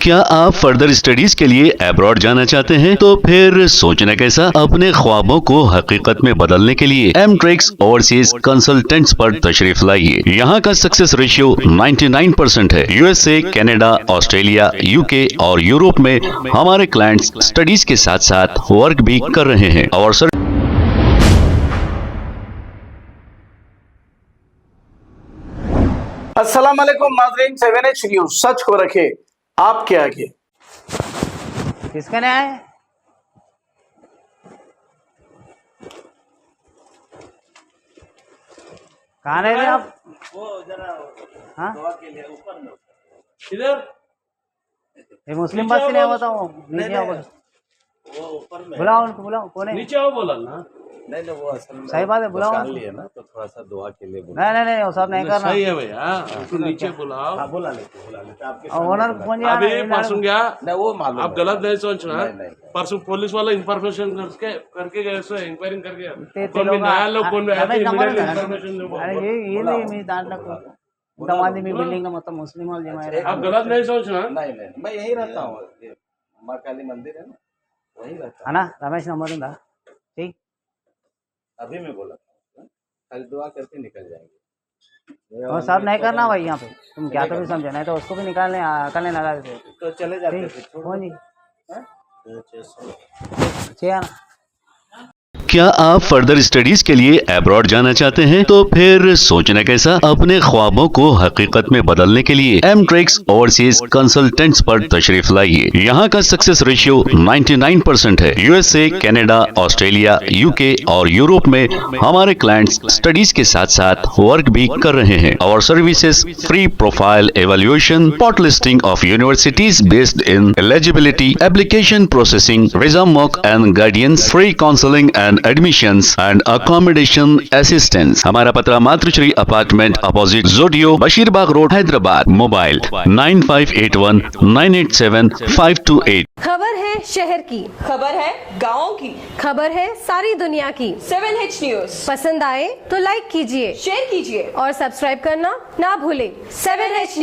क्या आप further studies के लिए अब्रॉड जाना चाहते हैं? तो फिर सोचना कैसा, अपने ख्वाबों को हकीकत में बदलने के लिए एमट्रिक्स ओवरसीज कंसल्टेंट्स पर तशरीफ लाइए। यहाँ का सक्सेस रेशियो 99% है। यूएसए, कनाडा, ऑस्ट्रेलिया, यूके और यूरोप में हमारे क्लाइंट्स स्टडीज के साथ साथ वर्क भी कर रहे हैं और अस्सलाम वालेकुम नाज़रीन, 7H न्यूज़ सच को रखे आपके आगे। किसका नया है? कहाँ रह रहे आप? वो जरा हाँ? दुआ के लिए ऊपर में इधर ये मुस्लिम बात से नहीं होता वो नीचे आओ, वो ऊपर में बुलाओ उनको, बुलाओ। कौन है? नीचे आओ, बोला ना। नहीं वो असल में सही बात है, बुलाओ। निकाल लिए ना तो थोड़ा सा दुआ के लिए बुला। नहीं वो सब नहीं करना। सही है भैया, उसको नीचे बुलाओ। हाँ बुला लेते आपके और ओनर कौन जा अभी परसों गया, नहीं वो मालूम आप गलत नहीं सोचना। नहीं। परसों पुलिस वाला इंफॉर्मेशन करके गए, इंक्वायरिंग करके ते लोग कौन रमेश नंबर है ना? इन्फॉर्मेशन अरे ये नहीं मी दांట్లో दमादी मी बिल्डिंग में మొత్తం ముస్లిం వాళ్ళు జమ అయ్యారు। आप गलत नहीं सोचना। नहीं मैं यही रहता हूँ, माँ काली मंदिर है ना, वही रहता हूँ। అన్నా రమేష్ నంబర్ ఉందా? ठीक अभी मैं बोला खाली दुआ करके निकल जाएंगे। वो सब नहीं करना भाई, यहाँ पे तुम क्या तो भी समझे, नहीं तो उसको भी निकालने लगा देते। तो चले जाते थे, ठीक छोड़ कौन जी? दो। छः क्या आप फर्दर स्टडीज के लिए अब्रॉड जाना चाहते हैं? तो फिर सोचना कैसा, अपने ख्वाबों को हकीकत में बदलने के लिए एमट्रिक्स ओवरसीज कंसल्टेंट्स पर तशरीफ लाइए। यहाँ का सक्सेस रेशियो 99% है। यूएसए, कनाडा, ऑस्ट्रेलिया, यूके और यूरोप में हमारे क्लाइंट्स स्टडीज के साथ साथ वर्क भी कर रहे हैं और services free profile evaluation, spot listing of universities based in eligibility, application processing, visa mock and guidance, free counselling and admissions and accommodation assistance. हमारा पता मातृश्री अपार्टमेंट अपोजिट जोडियो, बशीरबाग रोड, हैदराबाद। मोबाइल 9581987528। खबर है शहर की, खबर है गाँव की, खबर है सारी दुनिया की। 7H न्यूज़ पसंद आए तो लाइक कीजिए, शेयर कीजिए और सब्सक्राइब करना ना भूलें। 7H news.